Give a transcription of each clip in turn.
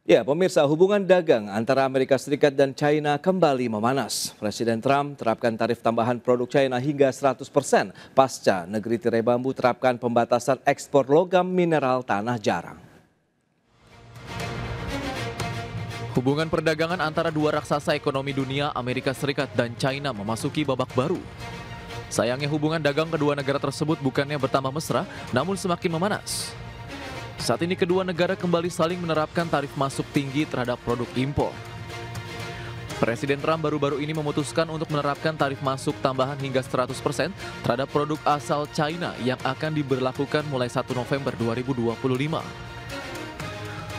Ya, pemirsa, hubungan dagang antara Amerika Serikat dan China kembali memanas. Presiden Trump terapkan tarif tambahan produk China hingga 100% pasca negeri tirai bambu terapkan pembatasan ekspor logam mineral tanah jarang. Hubungan perdagangan antara dua raksasa ekonomi dunia, Amerika Serikat dan China memasuki babak baru. Sayangnya hubungan dagang kedua negara tersebut bukannya bertambah mesra, namun semakin memanas. Saat ini kedua negara kembali saling menerapkan tarif masuk tinggi terhadap produk impor. Presiden Trump baru-baru ini memutuskan untuk menerapkan tarif masuk tambahan hingga 100% terhadap produk asal China yang akan diberlakukan mulai 1 November 2025.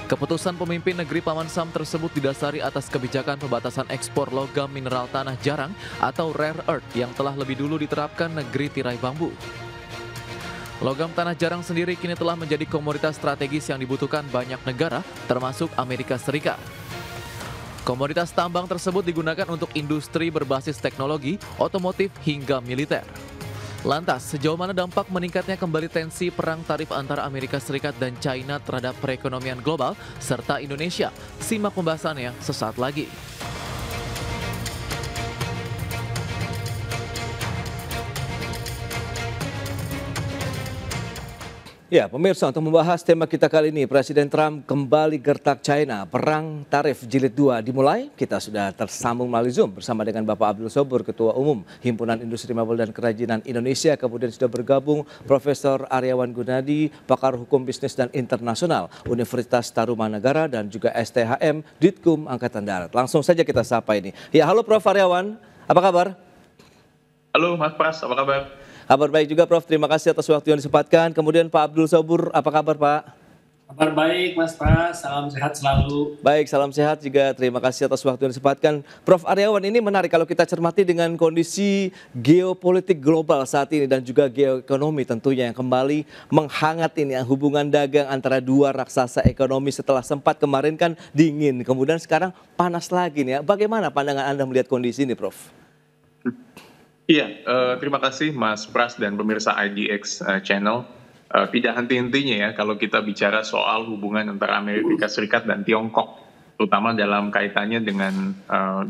Keputusan pemimpin negeri Paman Sam tersebut didasari atas kebijakan pembatasan ekspor logam mineral tanah jarang atau rare earth yang telah lebih dulu diterapkan negeri tirai bambu. Logam tanah jarang sendiri kini telah menjadi komoditas strategis yang dibutuhkan banyak negara, termasuk Amerika Serikat. Komoditas tambang tersebut digunakan untuk industri berbasis teknologi, otomotif, hingga militer. Lantas, sejauh mana dampak meningkatnya kembali tensi perang tarif antara Amerika Serikat dan China terhadap perekonomian global serta Indonesia? Simak pembahasannya sesaat lagi. Ya, pemirsa, untuk membahas tema kita kali ini, Presiden Trump kembali gertak China. Perang tarif jilid 2 dimulai. Kita sudah tersambung melalui Zoom bersama dengan Bapak Abdul Sobur, Ketua Umum Himpunan Industri Mebel dan Kerajinan Indonesia. Kemudian sudah bergabung Profesor Aryawan Gunadi, pakar hukum bisnis dan internasional Universitas Tarumanagara dan juga STHM Ditkum Angkatan Darat. Langsung saja kita sapa ini. Ya, halo Prof. Aryawan, apa kabar? Halo Mas Pras, apa kabar? Kabar baik juga Prof, terima kasih atas waktu yang disempatkan. Kemudian Pak Abdul Sobur, apa kabar Pak? Kabar baik Mas Pras, salam sehat selalu. Baik, salam sehat juga, terima kasih atas waktu yang disempatkan. Prof. Aryawan, ini menarik kalau kita cermati dengan kondisi geopolitik global saat ini dan juga geoekonomi tentunya yang kembali menghangat ini hubungan dagang antara dua raksasa ekonomi setelah sempat kemarin kan dingin, kemudian sekarang panas lagi nih ya. Bagaimana pandangan Anda melihat kondisi ini Prof? Iya, terima kasih Mas Pras dan pemirsa IDX Channel. Tidak henti-hentinya ya kalau kita bicara soal hubungan antara Amerika Serikat dan Tiongkok, terutama dalam kaitannya dengan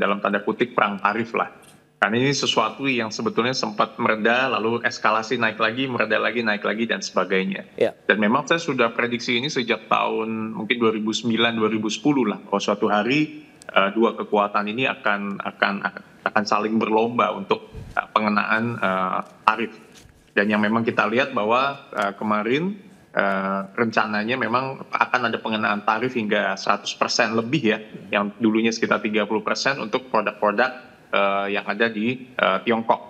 dalam tanda kutip perang tarif lah. Karena ini sesuatu yang sebetulnya sempat mereda, lalu eskalasi naik lagi, mereda lagi, naik lagi dan sebagainya. Ya. Dan memang saya sudah prediksi ini sejak tahun mungkin 2009-2010 lah, bahwa suatu hari dua kekuatan ini akan saling berlomba untuk pengenaan tarif. Dan yang memang kita lihat bahwa kemarin rencananya memang akan ada pengenaan tarif hingga 100% lebih ya, yang dulunya sekitar 30% untuk produk-produk yang ada di Tiongkok.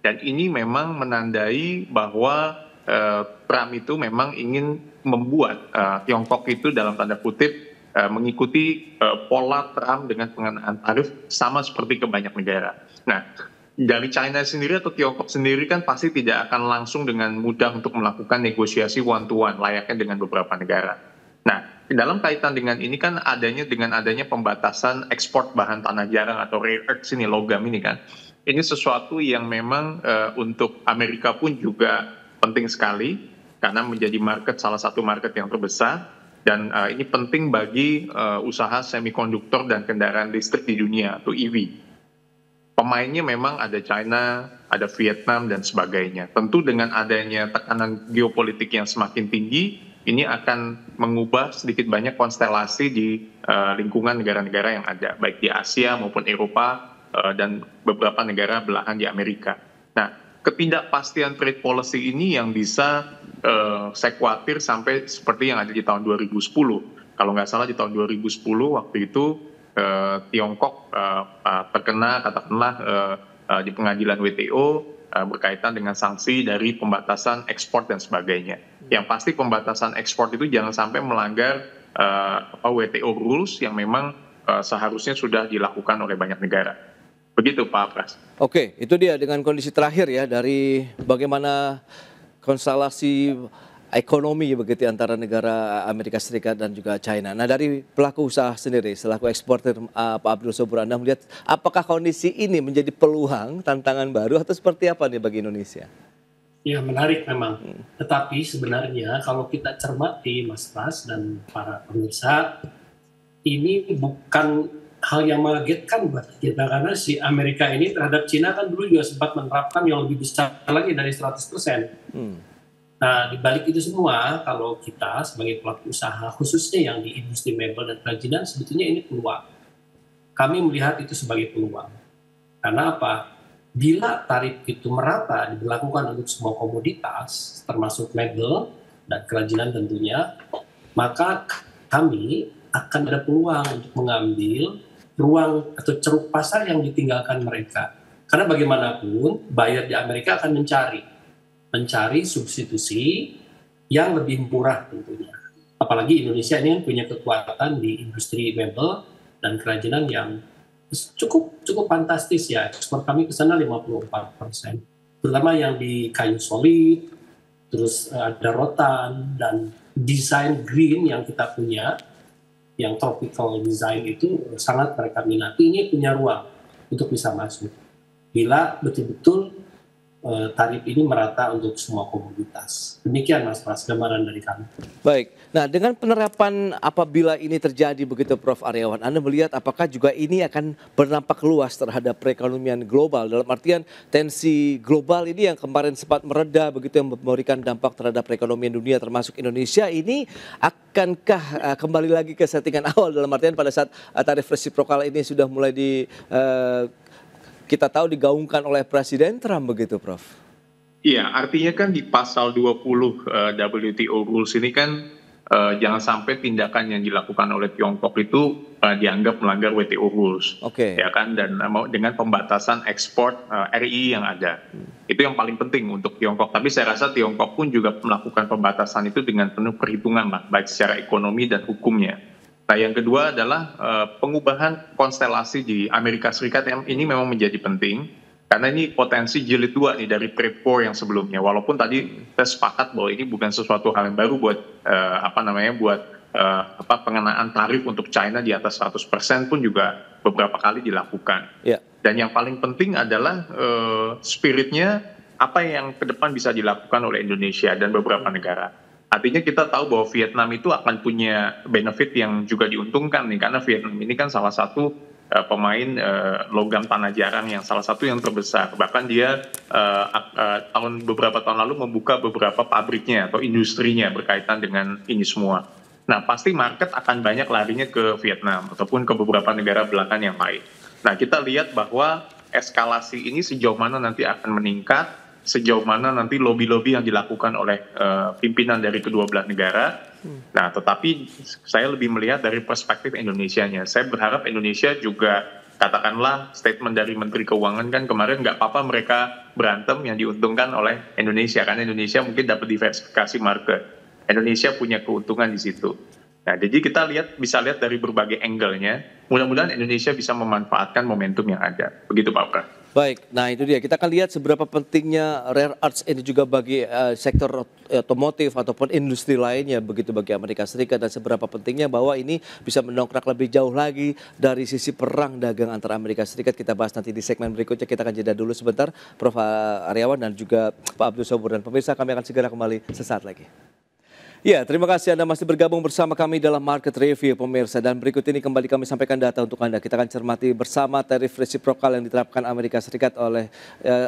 Dan ini memang menandai bahwa Trump itu memang ingin membuat Tiongkok itu dalam tanda kutip mengikuti pola Trump dengan pengenaan tarif sama seperti ke banyak negara. Nah, dari China sendiri atau Tiongkok sendiri kan pasti tidak akan langsung dengan mudah untuk melakukan negosiasi one to one layaknya dengan beberapa negara. Nah, dalam kaitan dengan ini kan dengan adanya pembatasan ekspor bahan tanah jarang atau rare earth ini, logam ini kan, ini sesuatu yang memang untuk Amerika pun juga penting sekali karena menjadi salah satu market yang terbesar. Dan ini penting bagi usaha semikonduktor dan kendaraan listrik di dunia atau EV. Pemainnya memang ada China, ada Vietnam dan sebagainya. Tentu dengan adanya tekanan geopolitik yang semakin tinggi, ini akan mengubah sedikit banyak konstelasi di lingkungan negara-negara yang ada, baik di Asia maupun Eropa dan beberapa negara belahan di Amerika. Nah, ketidakpastian trade policy ini yang bisa saya khawatir sampai seperti yang ada di tahun 2010. Kalau nggak salah di tahun 2010 waktu itu Tiongkok terkena katakanlah di pengadilan WTO berkaitan dengan sanksi dari pembatasan ekspor dan sebagainya. Yang pasti pembatasan ekspor itu jangan sampai melanggar WTO rules yang memang seharusnya sudah dilakukan oleh banyak negara. Begitu Pak Pras. Oke, itu dia dengan kondisi terakhir ya dari bagaimana konstelasi ekonomi begitu antara negara Amerika Serikat dan juga China. Nah, dari pelaku usaha sendiri selaku eksportir Pak Abdul Sobur, Anda melihat apakah kondisi ini menjadi peluang tantangan baru atau seperti apa nih bagi Indonesia? Ya, menarik memang. Tetapi sebenarnya kalau kita cermati Mas Pras dan para pemirsa, ini bukan hal yang mengagetkan buat kita, karena si Amerika ini terhadap Cina kan dulu juga sempat menerapkan yang lebih besar lagi dari 100%. Nah, di balik itu semua, kalau kita sebagai pelaku usaha, khususnya yang di industri mebel dan kerajinan, sebetulnya ini peluang. Kami melihat itu sebagai peluang. Karena apa? Bila tarif itu merata diberlakukan untuk semua komoditas, termasuk mebel dan kerajinan tentunya, maka kami akan ada peluang untuk mengambil ruang atau ceruk pasar yang ditinggalkan mereka. Karena bagaimanapun, buyer di Amerika akan mencari substitusi yang lebih murah tentunya. Apalagi Indonesia ini kan punya kekuatan di industri mebel dan kerajinan yang cukup fantastis ya. Ekspor kami ke sana 54%. Terutama yang di kayu solid, terus ada rotan dan desain green yang kita punya, yang tropical design itu sangat mereka minati. Ini punya ruang untuk bisa masuk. Bila betul-betul tarif ini merata untuk semua komoditas. Demikian Mas Pras, gambaran dari kami. Baik, nah dengan penerapan apabila ini terjadi begitu Prof. Aryawan, Anda melihat apakah juga ini akan berdampak luas terhadap perekonomian global, dalam artian tensi global ini yang kemarin sempat mereda begitu, yang memberikan dampak terhadap perekonomian dunia termasuk Indonesia, ini akankah kembali lagi ke settingan awal, dalam artian pada saat tarif resiprokal ini sudah mulai kita tahu digaungkan oleh Presiden Trump begitu, Prof? Iya, artinya kan di pasal 20 WTO Rules ini kan jangan sampai tindakan yang dilakukan oleh Tiongkok itu dianggap melanggar WTO Rules. Oke. Ya kan, dan dengan pembatasan ekspor RI yang ada. Itu yang paling penting untuk Tiongkok. Tapi saya rasa Tiongkok pun juga melakukan pembatasan itu dengan penuh perhitungan lah, baik secara ekonomi dan hukumnya. Nah, yang kedua adalah pengubahan konstelasi di Amerika Serikat yang ini memang menjadi penting karena ini potensi jilid 2 nih dari trade war yang sebelumnya. Walaupun tadi kita sepakat bahwa ini bukan sesuatu hal yang baru buat pengenaan tarif untuk China di atas 100% pun juga beberapa kali dilakukan. Yeah. Dan yang paling penting adalah spiritnya apa yang ke depan bisa dilakukan oleh Indonesia dan beberapa negara. Artinya kita tahu bahwa Vietnam itu akan punya benefit yang juga diuntungkan nih, karena Vietnam ini kan salah satu pemain logam tanah jarang yang salah satu yang terbesar. Bahkan dia beberapa tahun lalu membuka beberapa pabriknya atau industrinya berkaitan dengan ini semua. Nah, pasti market akan banyak larinya ke Vietnam ataupun ke beberapa negara belahan yang lain. Nah, kita lihat bahwa eskalasi ini sejauh mana nanti akan meningkat, sejauh mana nanti lobby-lobby yang dilakukan oleh pimpinan dari kedua belah negara. Nah, tetapi saya lebih melihat dari perspektif Indonesianya. Saya berharap Indonesia juga, katakanlah statement dari Menteri Keuangan kan kemarin, nggak apa-apa mereka berantem, yang diuntungkan oleh Indonesia, karena Indonesia mungkin dapat diversifikasi market. Indonesia punya keuntungan di situ. Nah, jadi kita bisa lihat dari berbagai angle-nya. Mudah-mudahan Indonesia bisa memanfaatkan momentum yang ada. Begitu Pak Pras. Baik, nah itu dia. Kita akan lihat seberapa pentingnya rare earths ini juga bagi sektor otomotif ataupun industri lainnya begitu bagi Amerika Serikat, dan seberapa pentingnya bahwa ini bisa mendongkrak lebih jauh lagi dari sisi perang dagang antara Amerika Serikat. Kita bahas nanti di segmen berikutnya. Kita akan jeda dulu sebentar, Prof. Aryawan dan juga Pak Abdul Sobur, dan pemirsa, kami akan segera kembali sesaat lagi. Ya, terima kasih Anda masih bergabung bersama kami dalam Market Review, pemirsa. Dan berikut ini kembali kami sampaikan data untuk Anda. Kita akan cermati bersama tarif resiprokal yang diterapkan Amerika Serikat oleh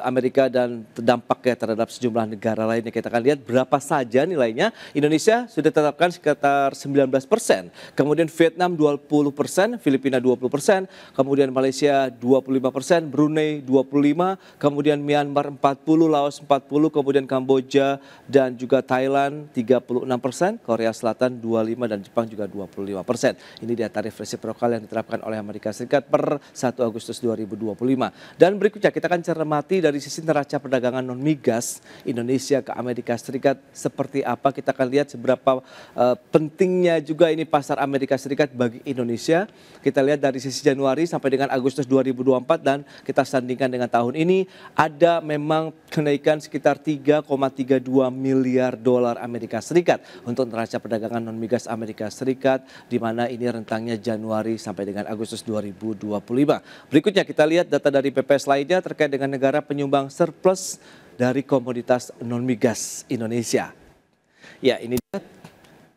Amerika dan dampaknya terhadap sejumlah negara lainnya. Kita akan lihat berapa saja nilainya. Indonesia sudah ditetapkan sekitar 19%, kemudian Vietnam 20%, Filipina 20%, kemudian Malaysia 25%, Brunei 25%, kemudian Myanmar 40%, Laos 40%, kemudian Kamboja dan juga Thailand 36%, Korea Selatan 25%, dan Jepang juga 25%. Ini dia tarif resiprokal yang diterapkan oleh Amerika Serikat per 1 Agustus 2025. Dan berikutnya kita akan cermati dari sisi neraca perdagangan non-migas Indonesia ke Amerika Serikat seperti apa. Kita akan lihat seberapa pentingnya juga ini pasar Amerika Serikat bagi Indonesia. Kita lihat dari sisi Januari sampai dengan Agustus 2024 dan kita sandingkan dengan tahun ini, ada memang kenaikan sekitar 3,32 miliar dolar Amerika Serikat untuk neraca perdagangan non-migas Amerika Serikat, di mana ini rentangnya Januari sampai dengan Agustus 2025. Berikutnya kita lihat data dari PPS lainnya terkait dengan negara penyumbang surplus dari komoditas non-migas Indonesia. Ya, ini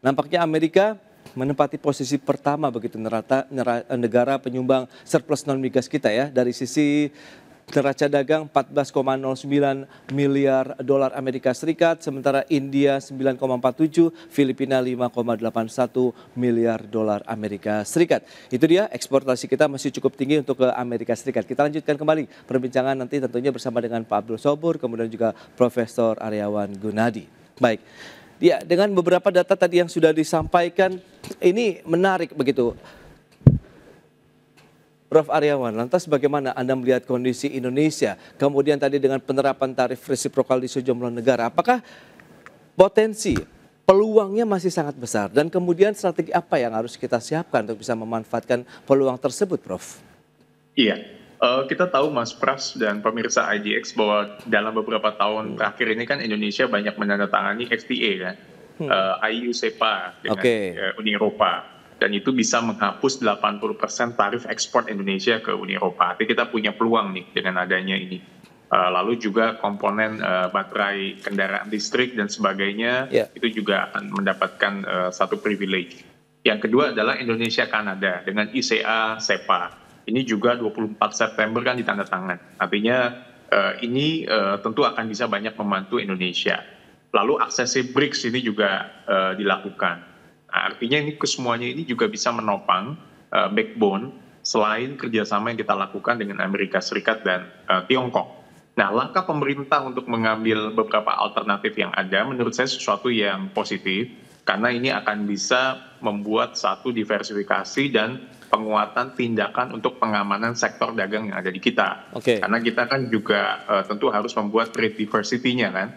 nampaknya Amerika menempati posisi pertama begitu negara penyumbang surplus non migas kita ya. Dari sisi neraca dagang 14,09 miliar dolar Amerika Serikat, sementara India 9,47, Filipina 5,81 miliar dolar Amerika Serikat. Itu dia, eksportasi kita masih cukup tinggi untuk ke Amerika Serikat. Kita lanjutkan kembali perbincangan nanti tentunya bersama dengan Pak Abdul Sobur, kemudian juga Profesor Aryawan Gunadi. Baik, ya dengan beberapa data tadi yang sudah disampaikan, ini menarik begitu. Prof. Aryawan, lantas bagaimana Anda melihat kondisi Indonesia, kemudian tadi dengan penerapan tarif resiprokal di sejumlah negara, apakah potensi, peluangnya masih sangat besar, dan kemudian strategi apa yang harus kita siapkan untuk bisa memanfaatkan peluang tersebut, Prof? Iya, kita tahu Mas Pras dan pemirsa IDX bahwa dalam beberapa tahun terakhir ini kan Indonesia banyak menandatangani FTA kan, IU CEPA dengan Uni Eropa. Dan itu bisa menghapus 80% tarif ekspor Indonesia ke Uni Eropa. Jadi kita punya peluang nih dengan adanya ini. Lalu juga komponen baterai kendaraan listrik dan sebagainya, itu juga akan mendapatkan satu privilege. Yang kedua adalah Indonesia-Kanada dengan ICA CEPA. Ini juga 24 September kan ditandatangan. Artinya ini tentu akan bisa banyak membantu Indonesia. Lalu aksesi BRICS ini juga dilakukan. Nah, artinya ini kesemuanya ini juga bisa menopang backbone selain kerjasama yang kita lakukan dengan Amerika Serikat dan Tiongkok. Nah, langkah pemerintah untuk mengambil beberapa alternatif yang ada menurut saya sesuatu yang positif karena ini akan bisa membuat satu diversifikasi dan penguatan tindakan untuk pengamanan sektor dagang yang ada di kita. Karena kita kan juga tentu harus membuat trade diversity-nya kan,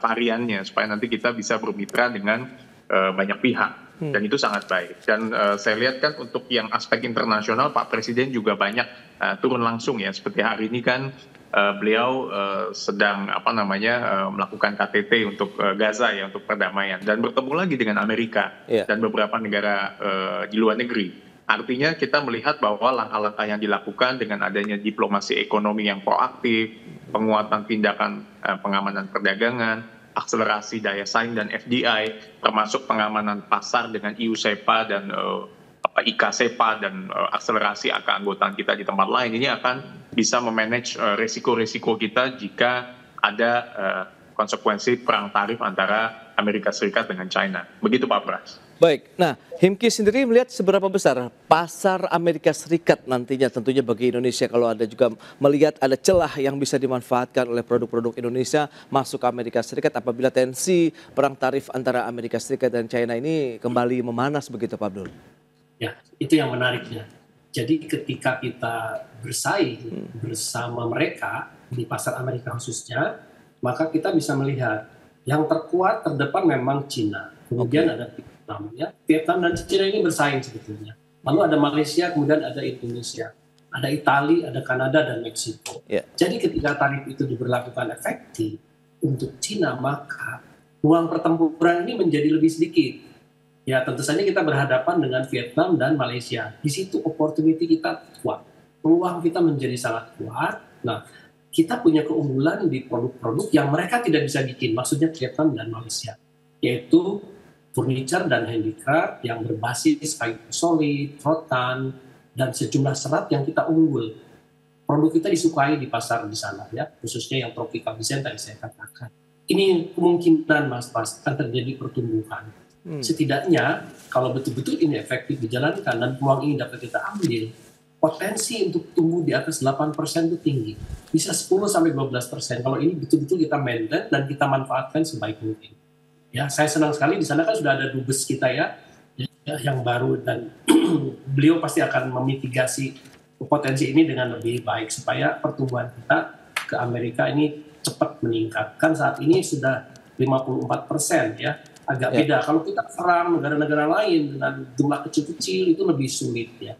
variannya supaya nanti kita bisa bermitra dengan banyak pihak. Dan itu sangat baik. Dan saya lihat kan untuk yang aspek internasional Pak Presiden juga banyak turun langsung ya. Seperti hari ini kan beliau sedang melakukan KTT untuk Gaza ya, untuk perdamaian. Dan bertemu lagi dengan Amerika dan beberapa negara di luar negeri. Artinya kita melihat bahwa langkah-langkah yang dilakukan dengan adanya diplomasi ekonomi yang proaktif, penguatan tindakan pengamanan perdagangan, akselerasi daya saing dan FDI, termasuk pengamanan pasar dengan EU CEPA dan ICA CEPA dan akselerasi keanggotaan kita di tempat lain, ini akan bisa memanage resiko-resiko kita jika ada konsekuensi perang tarif antara Amerika Serikat dengan China. Begitu Pak Pras. Baik, nah Himki sendiri melihat seberapa besar pasar Amerika Serikat nantinya tentunya bagi Indonesia kalau ada juga melihat ada celah yang bisa dimanfaatkan oleh produk-produk Indonesia masuk ke Amerika Serikat apabila tensi perang tarif antara Amerika Serikat dan China ini kembali memanas begitu Pak Abdul? Ya, itu yang menariknya. Jadi ketika kita bersaing bersama mereka di pasar Amerika khususnya, maka kita bisa melihat yang terkuat terdepan memang Cina. Kemudian ada Vietnam, ya. Vietnam dan Cina ini bersaing sebetulnya. Lalu ada Malaysia, kemudian ada Indonesia, ada Italia, ada Kanada dan Meksiko. Jadi ketika tarif itu diberlakukan efektif untuk Cina, maka ruang pertempuran ini menjadi lebih sedikit. Ya tentu saja kita berhadapan dengan Vietnam dan Malaysia. Di situ opportunity kita kuat, peluang kita menjadi sangat kuat. Nah, kita punya keunggulan di produk-produk yang mereka tidak bisa bikin, maksudnya Vietnam dan Malaysia, yaitu furniture dan handicraft yang berbasis kayu solid, rotan, dan sejumlah serat yang kita unggul. Produk kita disukai di pasar di sana, ya, khususnya yang tropical design tadi saya katakan. Ini kemungkinan Mas akan terjadi pertumbuhan. Setidaknya kalau betul-betul ini efektif dijalankan dan peluang ini dapat kita ambil, potensi untuk tumbuh di atas 8% itu tinggi. Bisa 10-12%. Kalau ini betul-betul kita maintain dan kita manfaatkan sebaik mungkin. Ya, saya senang sekali di sana kan sudah ada dubes kita ya yang baru dan beliau pasti akan memitigasi potensi ini dengan lebih baik supaya pertumbuhan kita ke Amerika ini cepat meningkat. Kan saat ini sudah 54% ya, agak beda. Kalau kita serang negara-negara lain dengan jumlah kecil-kecil itu lebih sulit ya.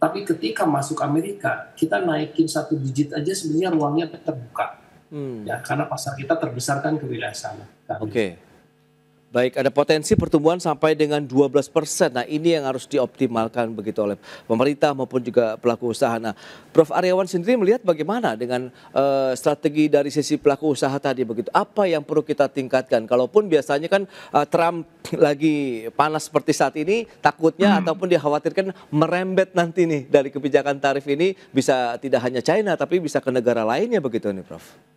Tapi ketika masuk Amerika, kita naikin 1 digit aja sebenarnya ruangnya terbuka. Ya, karena pasar kita terbesar kan ke wilayah sana. Baik, ada potensi pertumbuhan sampai dengan 12%. Nah, ini yang harus dioptimalkan begitu oleh pemerintah maupun juga pelaku usaha. Nah, Prof. Aryawan sendiri melihat bagaimana dengan strategi dari sisi pelaku usaha tadi begitu. Apa yang perlu kita tingkatkan? Kalaupun biasanya kan Trump lagi panas seperti saat ini, takutnya ataupun dikhawatirkan merembet nanti nih dari kebijakan tarif ini bisa tidak hanya China tapi bisa ke negara lainnya begitu nih, Prof.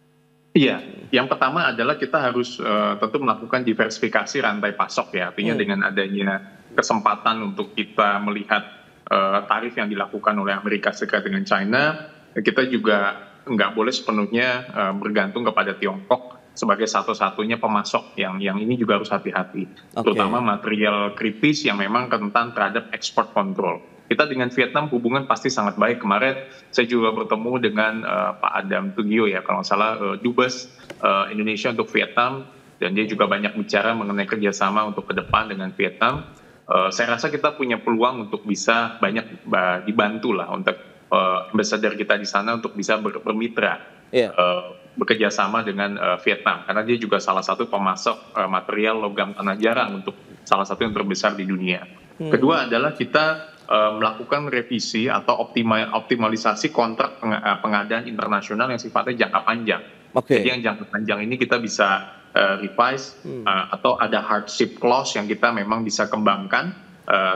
Iya, yang pertama adalah kita harus tentu melakukan diversifikasi rantai pasok ya. Artinya dengan adanya kesempatan untuk kita melihat tarif yang dilakukan oleh Amerika Serikat dengan China, kita juga nggak boleh sepenuhnya bergantung kepada Tiongkok sebagai satu-satunya pemasok yang ini juga harus hati-hati. Terutama material kritis yang memang rentan terhadap ekspor kontrol. Kita dengan Vietnam hubungan pasti sangat baik. Kemarin saya juga bertemu dengan Pak Adam Tugio ya, kalau nggak salah Dubes Indonesia untuk Vietnam, dan dia juga banyak bicara mengenai kerjasama untuk ke depan dengan Vietnam. Saya rasa kita punya peluang untuk bisa banyak dibantu lah untuk ambassador kita di sana untuk bisa bermitra, bekerja sama dengan Vietnam, karena dia juga salah satu pemasok material logam tanah jarang untuk salah satu yang terbesar di dunia. Kedua adalah kita melakukan revisi atau optimalisasi kontrak pengadaan internasional yang sifatnya jangka panjang. Jadi yang jangka panjang ini kita bisa revise atau ada hardship clause yang kita memang bisa kembangkan,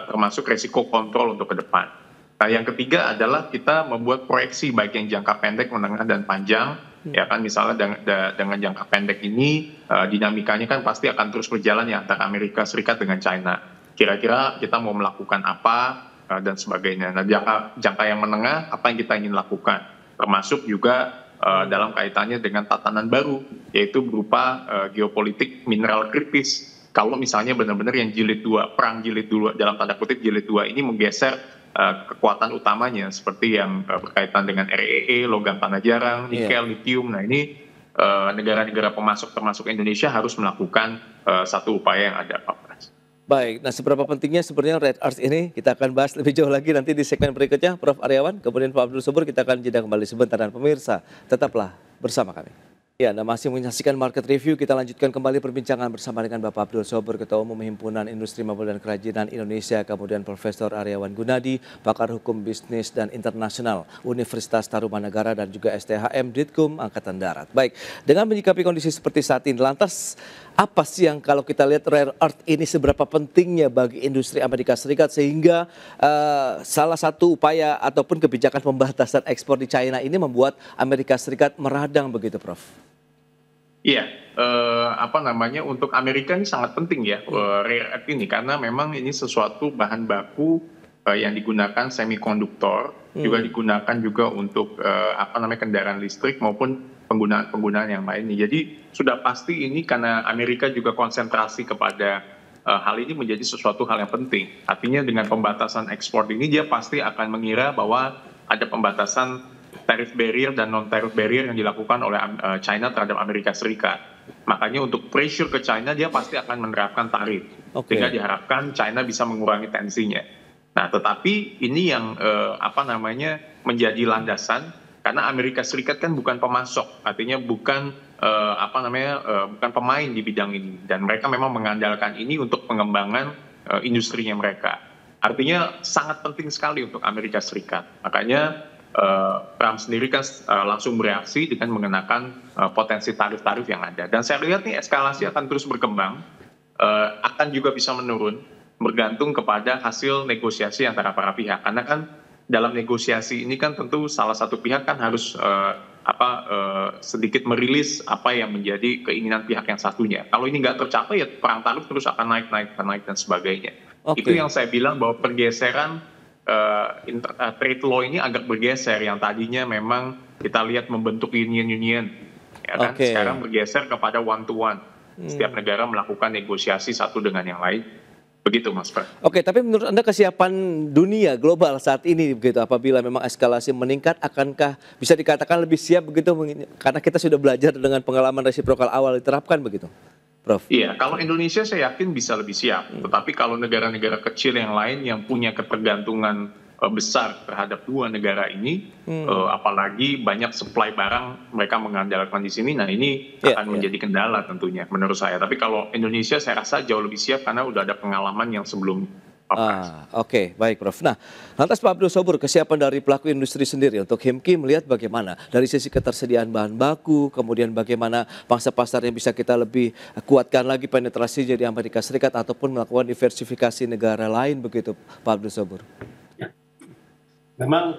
termasuk resiko kontrol untuk ke depan. Nah, yang ketiga adalah kita membuat proyeksi baik yang jangka pendek, menengah, dan panjang. Ya kan, misalnya dengan jangka pendek ini dinamikanya kan pasti akan terus berjalan ya antara Amerika Serikat dengan China. Kira-kira kita mau melakukan apa dan sebagainya. Nah, jangka yang menengah apa yang kita ingin lakukan, termasuk juga dalam kaitannya dengan tatanan baru, yaitu berupa geopolitik mineral kritis. Kalau misalnya benar-benar yang jilid 2, perang jilid 2 dalam tanda kutip jilid 2 ini menggeser kekuatan utamanya seperti yang berkaitan dengan REE, logam tanah jarang, nikel, lithium. Nah, ini negara-negara pemasok termasuk Indonesia harus melakukan satu upaya yang ada, Pak Pras. Baik, nah seberapa pentingnya sebenarnya Rare Earth ini kita akan bahas lebih jauh lagi nanti di segmen berikutnya, Prof. Aryawan, kemudian Pak Abdul Sobur, kita akan jeda kembali sebentar dan pemirsa tetaplah bersama kami. Ya, Anda masih menyaksikan Market Review. Kita lanjutkan kembali perbincangan bersama dengan Bapak Abdul Sobur, Ketua Umum Himpunan Industri Mebel dan Kerajinan Indonesia, kemudian Profesor Aryawan Gunadi, Pakar Hukum Bisnis dan Internasional Universitas Tarumanagara, dan juga STHM Ditkum Angkatan Darat. Baik, dengan menyikapi kondisi seperti saat ini, lantas apa sih yang kalau kita lihat Rare Earth ini seberapa pentingnya bagi industri Amerika Serikat sehingga salah satu upaya ataupun kebijakan pembatasan ekspor di China ini membuat Amerika Serikat meradang begitu, Prof? Iya, untuk Amerika ini sangat penting ya rare earth ini, karena memang ini sesuatu bahan baku yang digunakan semikonduktor, juga digunakan juga untuk kendaraan listrik maupun penggunaan yang lainnya. Jadi sudah pasti ini karena Amerika juga konsentrasi kepada hal ini menjadi sesuatu hal yang penting. Artinya dengan pembatasan ekspor ini dia pasti akan mengira bahwa ada pembatasan tarif barrier dan non-tarif barrier yang dilakukan oleh China terhadap Amerika Serikat. Makanya untuk pressure ke China dia pasti akan menerapkan tarif. Sehingga diharapkan China bisa mengurangi tensinya. Nah, tetapi ini yang menjadi landasan karena Amerika Serikat kan bukan pemasok, artinya bukan bukan pemain di bidang ini, dan mereka memang mengandalkan ini untuk pengembangan industrinya mereka. Artinya sangat penting sekali untuk Amerika Serikat. Makanya Trump sendiri kan langsung bereaksi dengan mengenakan potensi tarif-tarif yang ada. Dan saya lihat nih eskalasi akan terus berkembang, akan juga bisa menurun, bergantung kepada hasil negosiasi antara para pihak. Karena kan dalam negosiasi ini kan tentu salah satu pihak kan harus sedikit merilis apa yang menjadi keinginan pihak yang satunya. Kalau ini nggak tercapai ya perang tarif terus akan naik dan sebagainya. Itu yang saya bilang bahwa pergeseran trade law ini agak bergeser, yang tadinya memang kita lihat membentuk union, ya kan? Sekarang bergeser kepada one to one. Setiap negara melakukan negosiasi satu dengan yang lain. Begitu, Mas Fred. Oke, tapi menurut Anda kesiapan dunia global saat ini begitu, apabila memang eskalasi meningkat, akankah bisa dikatakan lebih siap begitu? Karena kita sudah belajar dengan pengalaman resiprokal awal diterapkan begitu, Prof? Iya, kalau Indonesia saya yakin bisa lebih siap. Tetapi kalau negara-negara kecil yang lain yang punya ketergantungan besar terhadap dua negara ini, apalagi banyak supply barang mereka mengandalkan di sini. Nah ini akan menjadi kendala tentunya menurut saya. Tapi kalau Indonesia saya rasa jauh lebih siap karena udah ada pengalaman yang sebelum. Oke, baik Prof. Nah, lantas Pak Abdul Sobur, kesiapan dari pelaku industri sendiri untuk Himki melihat bagaimana dari sisi ketersediaan bahan baku, kemudian bagaimana pangsa pasar yang bisa kita lebih kuatkan lagi penetrasi di Amerika Serikat ataupun melakukan diversifikasi negara lain begitu Pak Abdul Sobur. Ya. Memang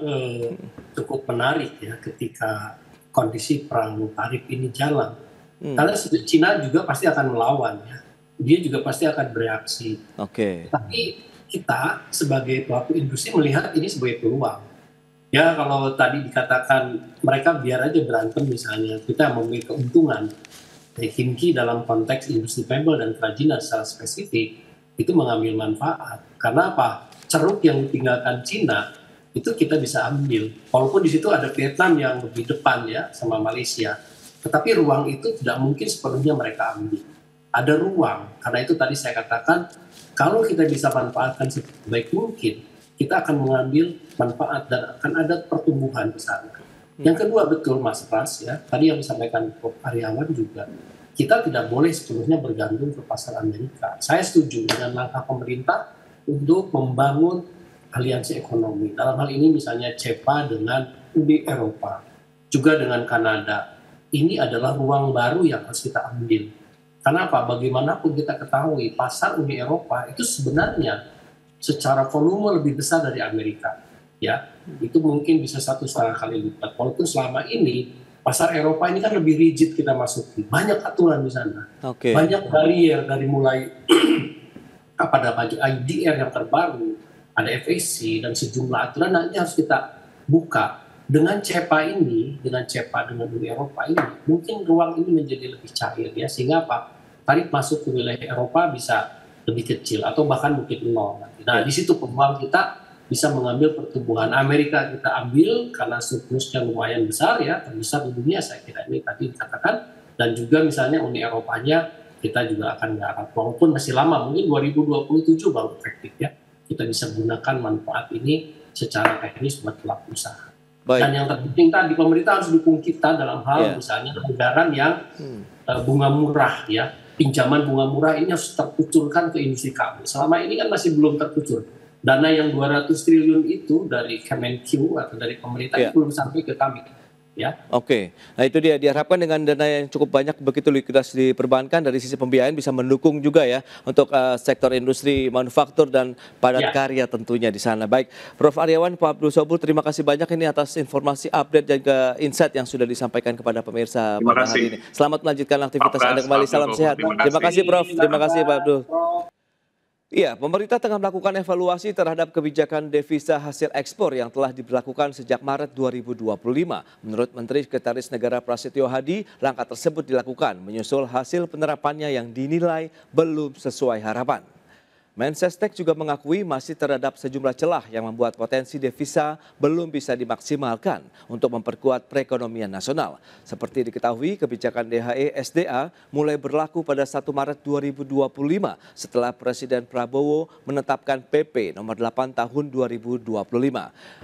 cukup menarik ya ketika kondisi perang tarif ini jalan. Karena Cina juga pasti akan melawan ya. Dia juga pasti akan bereaksi. Oke. Tapi kita sebagai pelaku industri melihat ini sebagai peluang. Ya kalau tadi dikatakan mereka biar aja berantem misalnya, kita memiliki keuntungan. Himki dalam konteks industri mebel dan kerajinan secara spesifik itu mengambil manfaat. Karena apa? Ceruk yang ditinggalkan Cina itu kita bisa ambil. Walaupun di situ ada Vietnam yang lebih depan ya sama Malaysia. Tetapi ruang itu tidak mungkin sepenuhnya mereka ambil. Ada ruang. Karena itu tadi saya katakan kalau kita bisa manfaatkan sebaik mungkin, kita akan mengambil manfaat dan akan ada pertumbuhan di sana. Yang kedua betul Mas Pras ya, tadi yang disampaikan Prof. Aryawan juga, kita tidak boleh sepenuhnya bergantung ke pasar Amerika. Saya setuju dengan langkah pemerintah untuk membangun aliansi ekonomi. Dalam hal ini misalnya CEPA dengan Uni Eropa, juga dengan Kanada. Ini adalah ruang baru yang harus kita ambil. Kenapa? Bagaimanapun kita ketahui pasar Uni Eropa itu sebenarnya secara volume lebih besar dari Amerika, ya itu mungkin bisa 1,5 kali lipat. Walaupun selama ini pasar Eropa ini kan lebih rigid kita masuki, banyak aturan di sana, banyak barrier dari mulai pada pagi IDR yang terbaru, ada FAC dan sejumlah aturan nanti harus kita buka. Dengan CEPA ini, dengan Uni Eropa ini, mungkin ruang ini menjadi lebih cair ya, sehingga apa? Tarif masuk ke wilayah Eropa bisa lebih kecil atau bahkan mungkin nol. Nah, di situ peluang kita bisa mengambil pertumbuhan. Amerika kita ambil karena surplusnya lumayan besar ya, terbesar di dunia saya kira ini tadi dikatakan, dan juga misalnya Uni Eropanya kita juga akan garap. Walaupun masih lama, mungkin 2027 baru efektif ya. Kita bisa gunakan manfaat ini secara teknis buat pelaku usaha. Baik. Dan yang terpenting tadi pemerintah harus dukung kita dalam hal misalnya anggaran yang bunga murah ya, pinjaman bunga murah ini harus terkucurkan ke industri kami. Selama ini kan masih belum terkucur. Dana yang 200 triliun itu dari Kemenq atau dari pemerintah itu belum sampai ke kami. Ya. Oke, nah itu dia diharapkan dengan dana yang cukup banyak begitu likuiditas diperbankan dari sisi pembiayaan bisa mendukung juga ya untuk sektor industri manufaktur dan padat karya tentunya di sana. Baik, Prof. Aryawan, Pak Abdul Sobur, terima kasih banyak ini atas informasi update dan juga insight yang sudah disampaikan kepada pemirsa pada hari ini. Selamat melanjutkan aktivitas Anda kembali, salam sehat. Terima kasih Prof, terima kasih Pak Abdul. Iya, pemerintah tengah melakukan evaluasi terhadap kebijakan devisa hasil ekspor yang telah diberlakukan sejak Maret 2025. Menurut Menteri Sekretaris Negara Prasetyo Hadi, langkah tersebut dilakukan menyusul hasil penerapannya yang dinilai belum sesuai harapan. Mensesnek juga mengakui masih terdapat sejumlah celah yang membuat potensi devisa belum bisa dimaksimalkan untuk memperkuat perekonomian nasional. Seperti diketahui, kebijakan DHE SDA mulai berlaku pada 1 Maret 2025 setelah Presiden Prabowo menetapkan PP nomor 8 tahun 2025.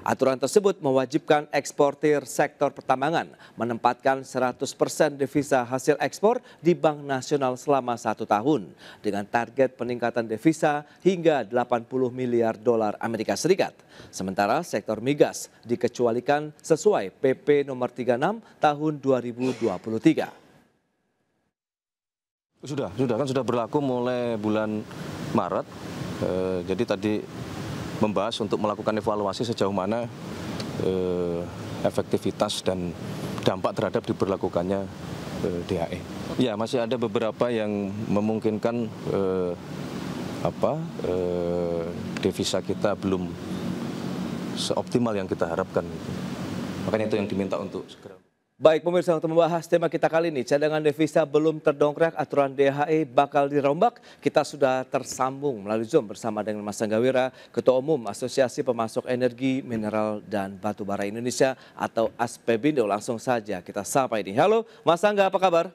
Aturan tersebut mewajibkan eksportir sektor pertambangan menempatkan 100% devisa hasil ekspor di Bank Nasional selama 1 tahun dengan target peningkatan devisa hingga 80 miliar dolar Amerika Serikat. Sementara sektor migas dikecualikan sesuai PP nomor 36 tahun 2023. Sudah berlaku mulai bulan Maret. Jadi tadi membahas untuk melakukan evaluasi sejauh mana efektivitas dan dampak terhadap diberlakukannya DHE. Ya, masih ada beberapa yang memungkinkan devisa kita belum seoptimal yang kita harapkan. Makanya itu yang diminta untuk segera. Baik pemirsa, untuk membahas tema kita kali ini, cadangan devisa belum terdongkrak, aturan DHE bakal dirombak. Kita sudah tersambung melalui Zoom bersama dengan Mas Anggawira, Ketua Umum Asosiasi Pemasok Energi, Mineral, dan Batubara Indonesia atau ASPEBINDO. Langsung saja kita sapa ini. Halo Mas Angga, apa kabar?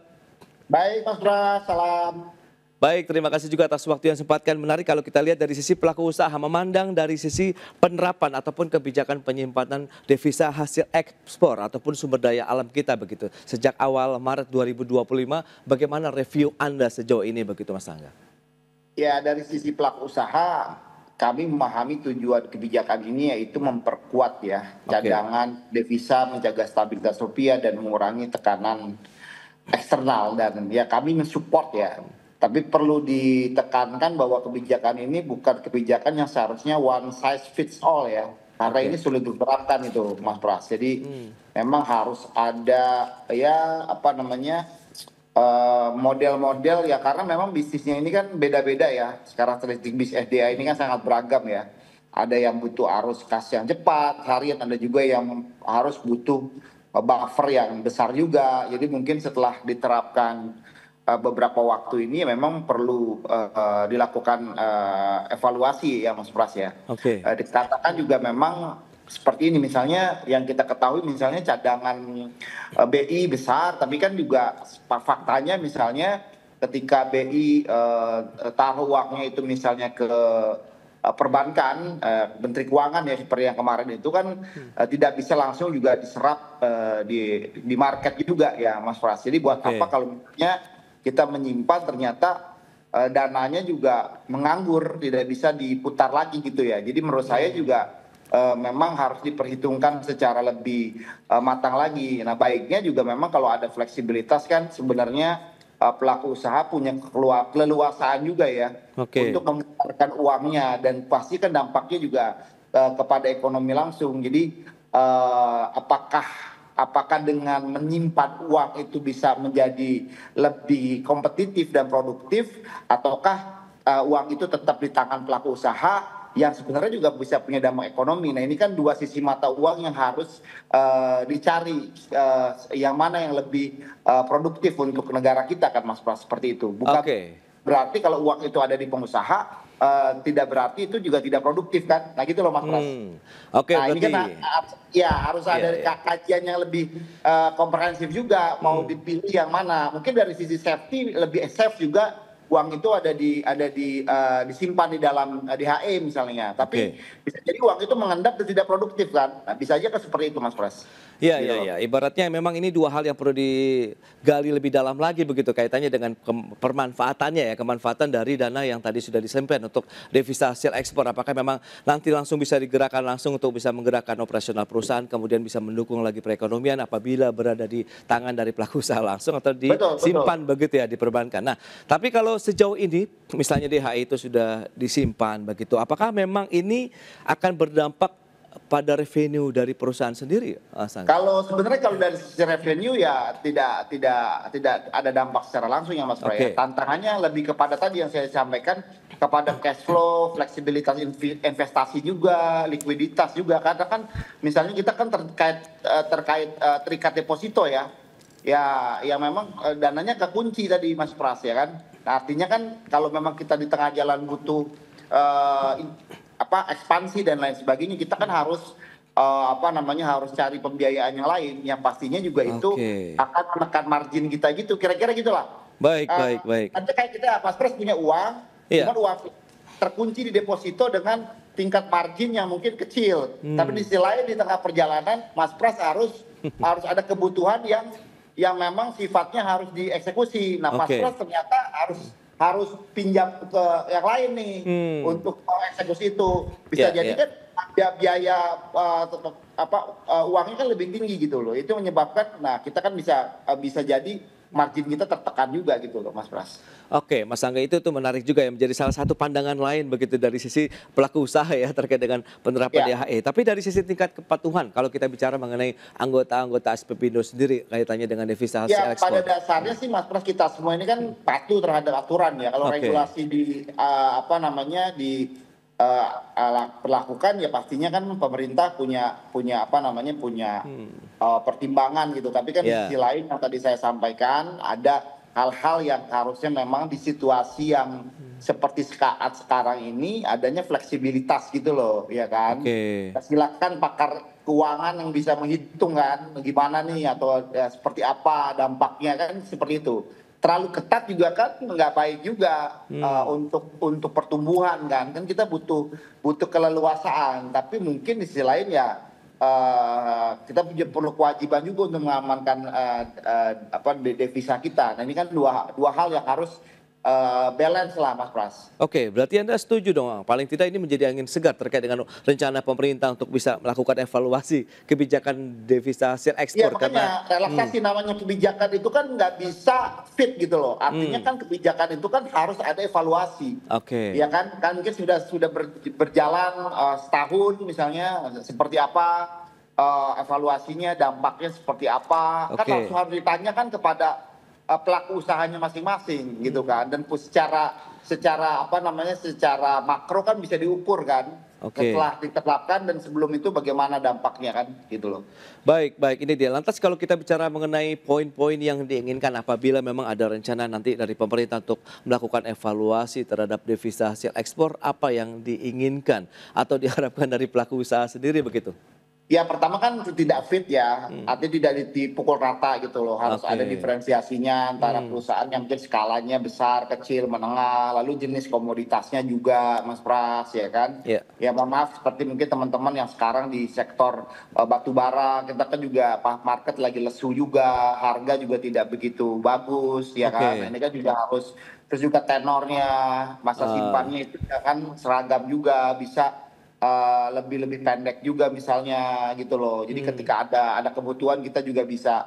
Baik Mas Bras, salam. Baik, terima kasih juga atas waktu yang sempatkan. Menarik kalau kita lihat dari sisi pelaku usaha, memandang dari sisi penerapan ataupun kebijakan penyimpanan devisa hasil ekspor ataupun sumber daya alam kita begitu. Sejak awal Maret 2025, bagaimana review Anda sejauh ini begitu Mas Angga? Ya, dari sisi pelaku usaha, kami memahami tujuan kebijakan ini yaitu memperkuat ya cadangan devisa, menjaga stabilitas rupiah dan mengurangi tekanan eksternal, dan ya kami mensupport ya. Tapi perlu ditekankan bahwa kebijakan ini bukan kebijakan yang seharusnya one size fits all ya. Karena ini sulit diterapkan itu Mas Pras. Jadi memang harus ada ya model-model ya, karena memang bisnisnya ini kan beda-beda ya. Karakteristik bisnis SDA ini kan sangat beragam ya. Ada yang butuh arus kas yang cepat harian, ada juga yang harus butuh buffer yang besar juga. Jadi mungkin setelah diterapkan beberapa waktu ini memang perlu dilakukan evaluasi ya Mas Pras ya. Dikatakan juga memang seperti ini, misalnya yang kita ketahui misalnya cadangan BI besar, tapi kan juga faktanya misalnya ketika BI taruh uangnya itu misalnya ke perbankan, Menteri Keuangan ya seperti yang kemarin itu kan tidak bisa langsung juga diserap di market juga ya Mas Pras. Jadi buat apa kalau misalnya kita menyimpan ternyata dananya juga menganggur, tidak bisa diputar lagi gitu ya. Jadi menurut saya juga memang harus diperhitungkan secara lebih matang lagi. Nah baiknya juga memang kalau ada fleksibilitas kan sebenarnya pelaku usaha punya keleluasaan juga ya untuk mengeluarkan uangnya, dan pasti kan dampaknya juga kepada ekonomi langsung. Jadi apakah dengan menyimpan uang itu bisa menjadi lebih kompetitif dan produktif, ataukah uang itu tetap di tangan pelaku usaha yang sebenarnya juga bisa punya dampak ekonomi. Nah ini kan dua sisi mata uang yang harus dicari, yang mana yang lebih produktif untuk negara kita kan Mas Pras, seperti itu. Bukan berarti kalau uang itu ada di pengusaha tidak berarti itu juga tidak produktif kan. Nah gitu loh Mas Pras. Nah ini kan ya harus ada kajian yang lebih komprehensif juga, mau dipilih yang mana. Mungkin dari sisi safety lebih safe juga uang itu disimpan di dalam DHE misalnya. Tapi bisa jadi uang itu mengendap dan tidak produktif kan. Nah, bisa aja kan seperti itu Mas Pras. Iya. Ibaratnya memang ini dua hal yang perlu digali lebih dalam lagi begitu, kaitannya dengan permanfaatannya ya, kemanfaatan dari dana yang tadi sudah disimpan untuk devisa hasil ekspor. Apakah memang nanti langsung bisa digerakkan langsung untuk bisa menggerakkan operasional perusahaan, kemudian bisa mendukung lagi perekonomian apabila berada di tangan dari pelaku usaha langsung atau disimpan begitu ya di perbankan. Nah, tapi kalau sejauh ini misalnya DHI itu sudah disimpan begitu, apakah memang ini akan berdampak pada revenue dari perusahaan sendiri? Kalau sebenarnya kalau dari sisi revenue ya tidak ada dampak secara langsung ya Mas Pras. Tantangannya lebih kepada tadi yang saya sampaikan, kepada cash flow, fleksibilitas investasi juga, likuiditas juga. Karena kan misalnya kita kan terikat deposito ya. Ya memang dananya kekunci tadi Mas Pras ya kan. Nah, artinya kan kalau memang kita di tengah jalan butuh ekspansi dan lain sebagainya, kita kan harus harus cari pembiayaan yang lain yang pastinya juga itu akan menekan margin kita gitu, kira-kira gitulah. Baik. Nanti kayak kita Mas Pras punya uang, cuman uang terkunci di deposito dengan tingkat margin yang mungkin kecil, tapi di sisi lain di tengah perjalanan Mas Pras harus ada kebutuhan yang memang sifatnya harus dieksekusi. Nah, Mas Pras ternyata harus pinjam ke yang lain nih untuk eksekusi itu. Bisa jadi kan biaya uangnya kan lebih tinggi gitu loh. Itu menyebabkan kita kan bisa jadi margin kita tertekan juga gitu loh Mas Pras. Mas Angga, itu tuh menarik juga ya, menjadi salah satu pandangan lain begitu dari sisi pelaku usaha ya terkait dengan penerapan DHE. Tapi dari sisi tingkat kepatuhan, kalau kita bicara mengenai anggota-anggota SPPindo sendiri kaitannya dengan devisa hasil ekspor. Pada dasarnya sih Mas Pras, kita semua ini kan patuh terhadap aturan ya. Kalau regulasi diperlakukan ya pastinya kan pemerintah punya pertimbangan gitu. Tapi kan di sisi lain yang tadi saya sampaikan, ada hal-hal yang harusnya memang di situasi yang seperti sekarang ini adanya fleksibilitas gitu loh, ya kan. Silakan pakar keuangan yang bisa menghitung kan gimana nih, atau seperti apa dampaknya kan, seperti itu. terlalu ketat juga kan nggak baik juga untuk pertumbuhan kan kita butuh keleluasaan, tapi mungkin di sisi lain ya kita perlu kewajiban juga untuk mengamankan devisa kita. Nah ini kan dua hal yang harus balance lah Mas Pras. Oke, berarti Anda setuju dong, paling tidak ini menjadi angin segar terkait dengan rencana pemerintah untuk bisa melakukan evaluasi kebijakan devisa hasil ekspor. Iya makanya relaksasi namanya kebijakan itu kan nggak bisa fit gitu loh. Artinya kan kebijakan itu kan harus ada evaluasi. Oke. Ya kan mungkin sudah berjalan setahun misalnya, seperti apa evaluasinya, dampaknya seperti apa. Kan harus ditanyakan kepada pelaku usahanya masing-masing gitu kan, dan secara makro kan bisa diukur kan. Setelah ditetapkan dan sebelum itu bagaimana dampaknya kan gitu loh. Baik, ini dia. Lantas kalau kita bicara mengenai poin-poin yang diinginkan apabila memang ada rencana nanti dari pemerintah untuk melakukan evaluasi terhadap devisa hasil ekspor, apa yang diinginkan atau diharapkan dari pelaku usaha sendiri begitu? Ya pertama kan tidak fit ya, artinya tidak dipukul rata gitu loh, harus ada diferensiasinya antara perusahaan yang mungkin skalanya besar, kecil, menengah, lalu jenis komoditasnya juga Mas Pras ya kan. Ya mohon maaf seperti mungkin teman-teman yang sekarang di sektor batu bara, kita kan juga market lagi lesu juga, harga juga tidak begitu bagus ya kan. Nah, ini kan juga harus, terus juga tenornya, masa simpannya itu kan seragam juga, bisa lebih pendek juga misalnya gitu loh. Jadi ketika ada kebutuhan kita juga bisa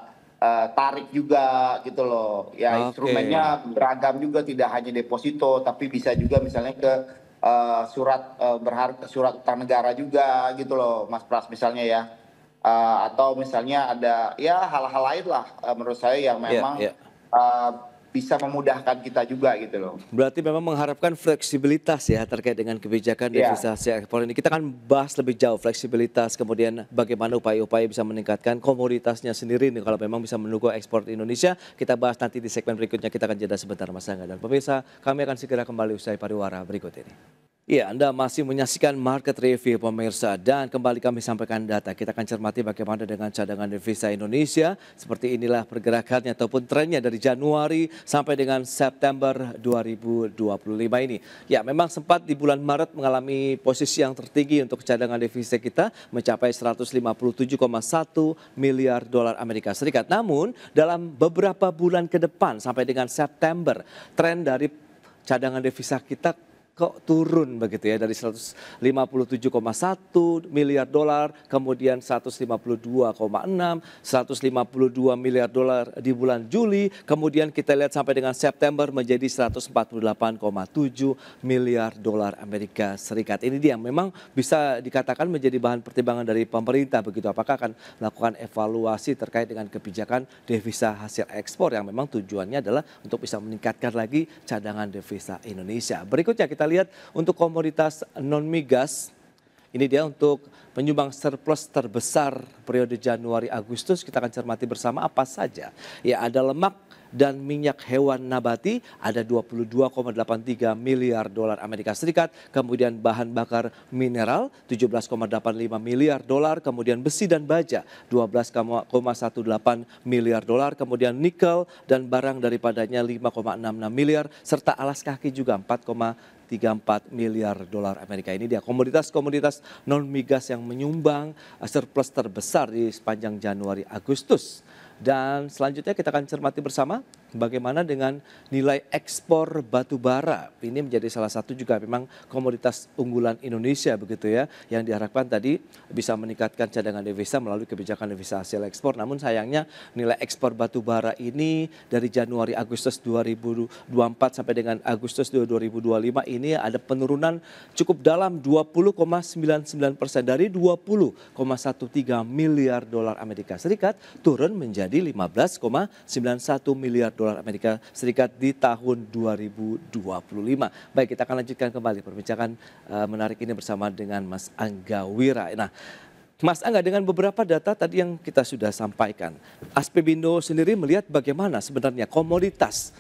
tarik juga gitu loh. Ya instrumennya beragam juga, tidak hanya deposito tapi bisa juga misalnya ke surat berharga, surat utang negara juga gitu loh Mas Pras misalnya ya. Atau misalnya ada ya hal-hal lain lah menurut saya yang memang bisa memudahkan kita juga gitu loh. Berarti memang mengharapkan fleksibilitas ya terkait dengan kebijakan devisa hasil ekspor ini. Kita akan bahas lebih jauh fleksibilitas, kemudian bagaimana upaya-upaya bisa meningkatkan komoditasnya sendiri nih kalau memang bisa mendukung ekspor Indonesia. Kita bahas nanti di segmen berikutnya. Kita akan jeda sebentar Mas Angga dan pemirsa, kami akan segera kembali usai pariwara berikut ini. Ya, Anda masih menyaksikan Market Review pemirsa, dan kembali kami sampaikan data. Kita akan cermati bagaimana dengan cadangan devisa Indonesia. Seperti inilah pergerakannya ataupun trennya dari Januari sampai dengan September 2025 ini. Ya, memang sempat di bulan Maret mengalami posisi yang tertinggi untuk cadangan devisa kita, mencapai 157,1 miliar dolar Amerika Serikat. Namun dalam beberapa bulan ke depan sampai dengan September, tren dari cadangan devisa kita kok turun begitu ya, dari 157,1 miliar dolar, kemudian 152,6, 152 miliar dolar di bulan Juli, kemudian kita lihat sampai dengan September menjadi 148,7 miliar dolar Amerika Serikat. Ini dia memang bisa dikatakan menjadi bahan pertimbangan dari pemerintah begitu, apakah akan melakukan evaluasi terkait dengan kebijakan devisa hasil ekspor yang memang tujuannya adalah untuk bisa meningkatkan lagi cadangan devisa Indonesia. Berikutnya kita lihat untuk komoditas non-migas, ini dia untuk penyumbang surplus terbesar periode Januari-Agustus. Kita akan cermati bersama apa saja. Ya, ada lemak dan minyak hewan nabati ada 22,83 miliar dolar Amerika Serikat, kemudian bahan bakar mineral 17,85 miliar dolar, kemudian besi dan baja 12,18 miliar dolar, kemudian nikel dan barang daripadanya 5,66 miliar, serta alas kaki juga 4,34 miliar dolar Amerika. Ini dia komoditas-komoditas non-migas yang menyumbang surplus terbesar di sepanjang Januari-Agustus. Dan selanjutnya kita akan cermati bersama bagaimana dengan nilai ekspor batu bara. Ini menjadi salah satu juga memang komoditas unggulan Indonesia begitu ya, yang diharapkan tadi bisa meningkatkan cadangan devisa melalui kebijakan devisa hasil ekspor. Namun sayangnya nilai ekspor batu bara ini dari Januari Agustus 2024 sampai dengan Agustus 2025 ini ada penurunan cukup dalam 20,99% dari 20,13 miliar dolar Amerika Serikat turun menjadi 15,91 miliar dolar Amerika Serikat di tahun 2025. Baik, kita akan lanjutkan kembali perbincangan menarik ini bersama dengan Mas Angga Wira. Nah, Mas Angga, dengan beberapa data tadi yang kita sudah sampaikan, Aspemindo sendiri melihat bagaimana sebenarnya komoditas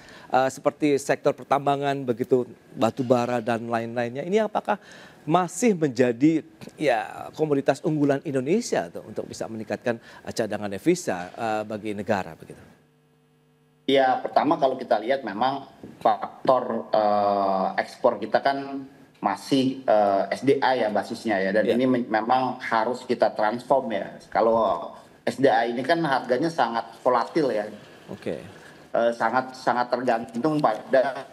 seperti sektor pertambangan, begitu batu bara dan lain-lainnya, ini apakah masih menjadi ya komoditas unggulan Indonesia untuk bisa meningkatkan cadangan devisa bagi negara begitu? Ya, pertama kalau kita lihat memang faktor ekspor kita kan masih SDA ya basisnya ya, dan Ya. ini memang harus kita transform ya. Kalau SDA ini kan harganya sangat volatil ya, Oke. sangat sangat tergantung pada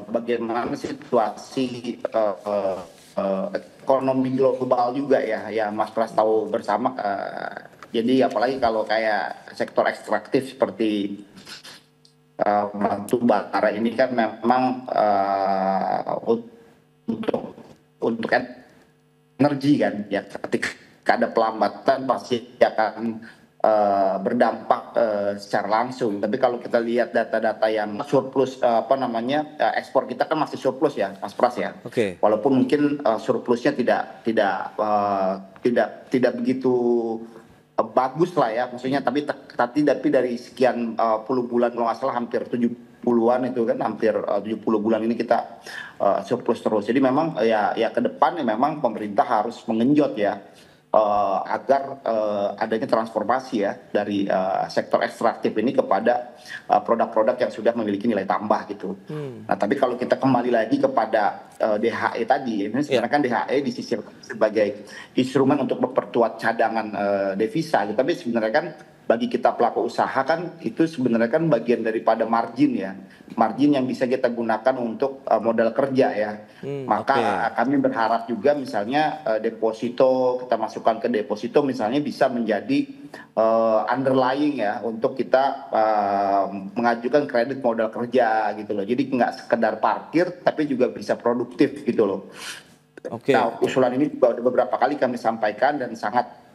bagaimana situasi ekonomi global juga ya, ya Mas Pras tahu bersama. Jadi apalagi kalau kayak sektor ekstraktif seperti batu bara ini kan memang untuk energi kan, ya ketika ada pelambatan pasti akan berdampak secara langsung. Tapi kalau kita lihat data-data yang surplus ekspor kita kan masih surplus ya, Mas Pras ya. Oke. Walaupun mungkin surplusnya tidak begitu bagus lah ya, maksudnya tapi dari sekian puluh bulan kalau nggak salah hampir 70-an itu kan, hampir 70 bulan ini kita surplus terus. Jadi memang ya ke depan ya memang pemerintah harus mengenjot ya agar adanya transformasi ya dari sektor ekstraktif ini kepada produk-produk yang sudah memiliki nilai tambah gitu. Nah, tapi kalau kita kembali lagi kepada DHE tadi, ini sebenarnya kan DHE disisipkan sebagai instrumen untuk memperkuat cadangan devisa, gitu. Tapi sebenarnya kan bagi kita pelaku usaha kan itu sebenarnya kan bagian daripada margin ya, margin yang bisa kita gunakan untuk modal kerja ya. Maka kami berharap juga misalnya deposito, kita masukkan ke deposito misalnya bisa menjadi underlying ya untuk kita mengajukan kredit modal kerja gitu loh. Jadi nggak sekedar parkir tapi juga bisa produktif gitu loh. Nah, usulan ini juga beberapa kali kami sampaikan dan sangat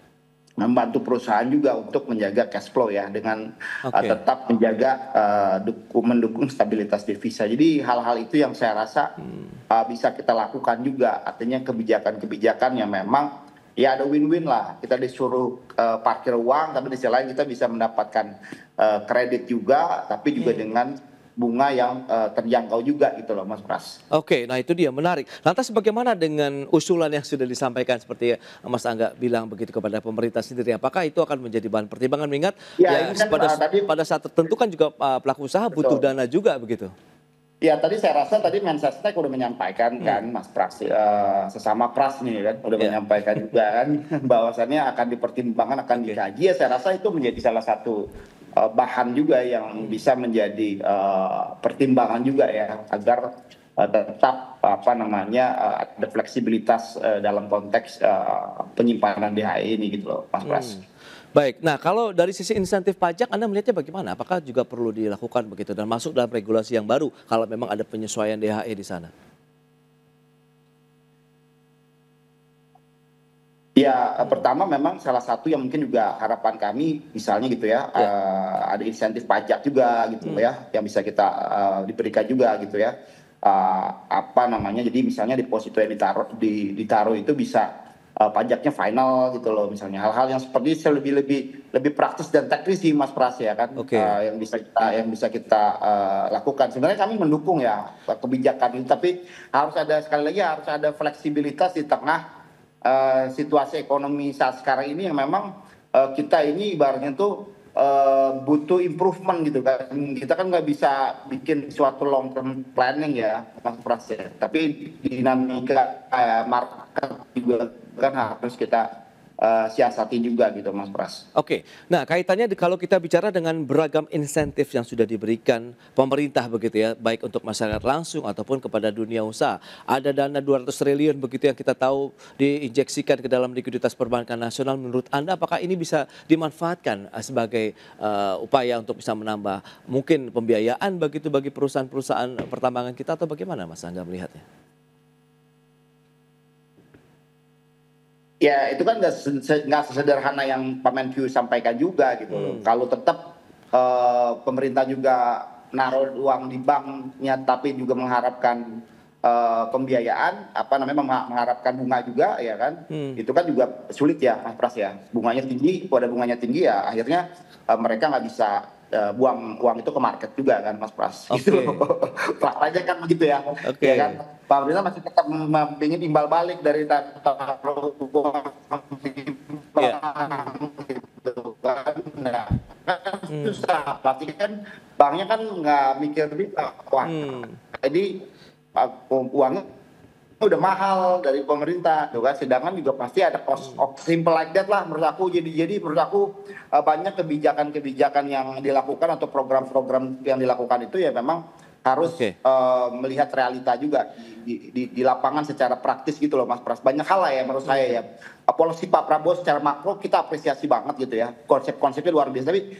membantu perusahaan juga untuk menjaga cash flow ya, dengan tetap menjaga mendukung stabilitas devisa. Jadi hal-hal itu yang saya rasa bisa kita lakukan juga, artinya kebijakan-kebijakan yang memang ya ada win-win lah. Kita disuruh parkir uang, tapi di sisi lain kita bisa mendapatkan kredit juga, tapi juga dengan bunga yang terjangkau juga gitu loh Mas Pras. Oke, nah itu dia menarik. Lantas bagaimana dengan usulan yang sudah disampaikan seperti Mas Angga bilang begitu kepada pemerintah sendiri? Apakah itu akan menjadi bahan pertimbangan, mengingat ya kan, pada saat tertentu kan juga pelaku usaha butuh dana juga begitu? Ya tadi saya rasa tadi Mensesnek udah menyampaikan kan Mas Pras, sesama Pras nih kan udah menyampaikan juga kan bahwasannya akan dipertimbangkan, akan dikaji. Ya saya rasa itu menjadi salah satu bahan juga yang bisa menjadi pertimbangan juga ya, agar tetap ada fleksibilitas dalam konteks penyimpanan DHE ini gitu loh Mas Pras. Baik, nah kalau dari sisi insentif pajak Anda melihatnya bagaimana? Apakah juga perlu dilakukan begitu dan masuk dalam regulasi yang baru kalau memang ada penyesuaian DHE di sana? Ya, pertama memang salah satu yang mungkin juga harapan kami misalnya gitu ya, ada insentif pajak juga gitu ya, yang bisa kita diberikan juga gitu ya. Jadi misalnya deposito yang ditaruh itu bisa pajaknya final gitu loh, misalnya hal-hal yang seperti itu lebih praktis dan teknis sih Mas Pras ya kan, yang bisa kita lakukan. Sebenarnya kami mendukung ya kebijakan ini, tapi sekali lagi harus ada fleksibilitas di tengah situasi ekonomi saat sekarang ini yang memang kita ini ibaratnya tuh butuh improvement gitu kan. Kita kan nggak bisa bikin suatu long term planning ya Mas Pras ya, tapi dinamika market juga kan harus kita siasati juga gitu Mas Pras. Oke, nah kaitannya kalau kita bicara dengan beragam insentif yang sudah diberikan pemerintah begitu ya, baik untuk masyarakat langsung ataupun kepada dunia usaha. Ada dana 200 triliun begitu yang kita tahu diinjeksikan ke dalam likuiditas perbankan nasional. Menurut Anda apakah ini bisa dimanfaatkan sebagai upaya untuk bisa menambah mungkin pembiayaan bagi perusahaan-perusahaan pertambangan kita, atau bagaimana Mas Angga melihatnya? Ya itu kan nggak sesederhana yang Pak Menkyu sampaikan juga gitu loh. Kalau tetap pemerintah juga naruh uang di banknya tapi juga mengharapkan pembiayaan, mengharapkan bunga juga ya kan, itu kan juga sulit ya Mas Pras ya. Bunganya tinggi, pada bunganya tinggi ya akhirnya mereka nggak bisa buang uang itu ke market juga kan Mas Pras. Gitu loh. Faktanya kan begitu ya. Ya kan, pemerintah masih tetap ingin imbal balik dari taruh uang di bank gitu kan. Nah, kan susah. Pasti kan banknya kan nggak mikir wah, jadi uangnya udah mahal dari pemerintah, tuh kan. Sedangkan juga pasti ada cost of simple like that lah menurut aku. Jadi menurut aku banyak kebijakan-kebijakan yang dilakukan atau program-program yang dilakukan itu ya memang harus melihat realita juga di lapangan secara praktis gitu loh Mas Pras. Banyak hal lah ya menurut saya ya. Polisi Pak Prabowo secara makro kita apresiasi banget gitu ya. Konsep-konsepnya luar biasa, tapi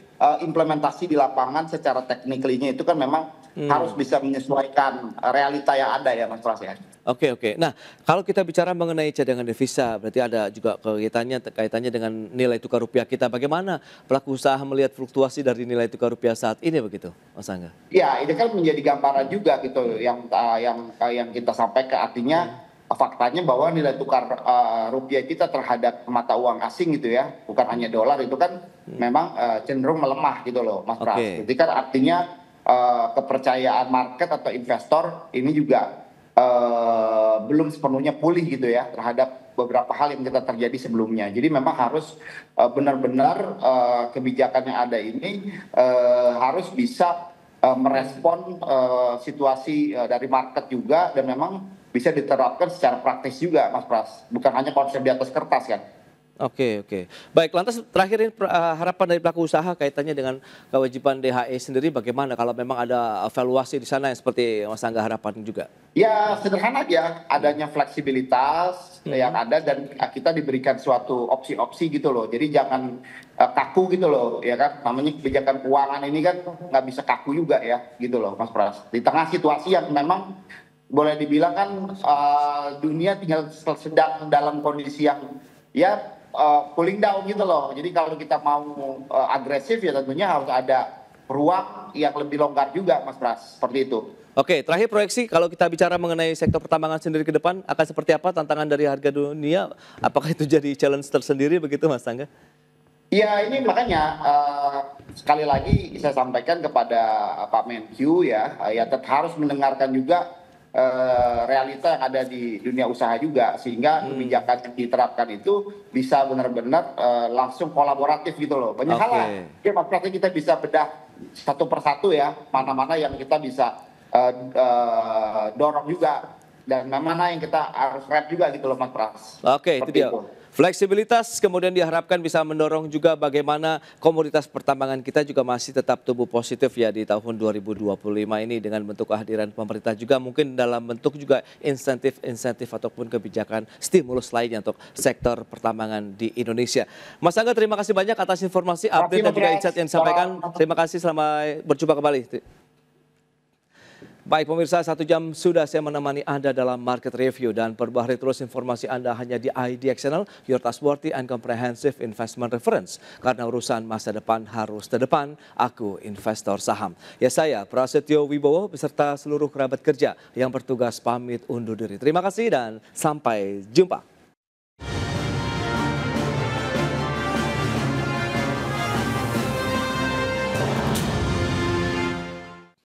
implementasi di lapangan secara tekniklinya itu kan memang harus bisa menyesuaikan realita yang ada ya Mas Pras ya. Oke. Nah, kalau kita bicara mengenai cadangan devisa, berarti ada juga kaitannya dengan nilai tukar rupiah kita. Bagaimana pelaku usaha melihat fluktuasi dari nilai tukar rupiah saat ini begitu, Mas Angga? Ya, ini kan menjadi gambaran juga gitu yang kita sampaikan, artinya faktanya bahwa nilai tukar rupiah kita terhadap mata uang asing gitu ya, bukan hanya dolar, itu kan memang cenderung melemah gitu loh Mas Pras. Jadi kan artinya kepercayaan market atau investor ini juga belum sepenuhnya pulih gitu ya terhadap beberapa hal yang kita terjadi sebelumnya. Jadi memang harus benar-benar kebijakan yang ada ini harus bisa merespon situasi dari market juga, dan memang bisa diterapkan secara praktis juga Mas Pras. Bukan hanya konsep di atas kertas kan. Oke. Baik, lantas terakhir ini harapan dari pelaku usaha kaitannya dengan kewajiban DHE sendiri bagaimana kalau memang ada evaluasi di sana yang seperti Mas Angga harapkan juga? Ya sederhana aja, adanya fleksibilitas yang ada dan kita diberikan suatu opsi-opsi gitu loh. Jadi jangan kaku gitu loh, ya kan. Namanya kebijakan keuangan ini kan nggak bisa kaku juga ya, gitu loh Mas Pras. Di tengah situasi yang memang boleh dibilang kan dunia tinggal sedang dalam kondisi yang ya cooling down gitu loh. Jadi kalau kita mau agresif ya tentunya harus ada ruang yang lebih longgar juga Mas Pras, seperti itu. Oke, terakhir proyeksi kalau kita bicara mengenai sektor pertambangan sendiri ke depan akan seperti apa tantangan dari harga dunia? Apakah itu jadi challenge tersendiri begitu Mas Angga? Ya ini makanya sekali lagi saya sampaikan kepada Pak Menkyu ya tetap harus mendengarkan juga realita yang ada di dunia usaha juga, sehingga kebijakan yang diterapkan itu bisa benar-benar langsung kolaboratif gitu loh. Banyak hal lah ya Mas Pras, kita bisa bedah satu persatu ya, mana-mana yang kita bisa dorong juga dan mana yang kita harus rap juga gitu loh Mas Pras. Oke, itu dia. Fleksibilitas kemudian diharapkan bisa mendorong juga bagaimana komoditas pertambangan kita juga masih tetap tumbuh positif ya di tahun 2025 ini dengan bentuk kehadiran pemerintah juga, mungkin dalam bentuk juga insentif ataupun kebijakan stimulus lainnya untuk sektor pertambangan di Indonesia. Mas Angga, terima kasih banyak atas informasi, update dan juga insight yang disampaikan. Terima kasih, selamat berjumpa kembali. Baik pemirsa, 1 jam sudah saya menemani Anda dalam Market Review, dan perbaharui terus informasi Anda hanya di IDX Channel, your trustworthy and comprehensive investment reference. Karena urusan masa depan harus terdepan, aku investor saham. Ya, saya Prasetyo Wibowo beserta seluruh kerabat kerja yang bertugas pamit undur diri. Terima kasih dan sampai jumpa.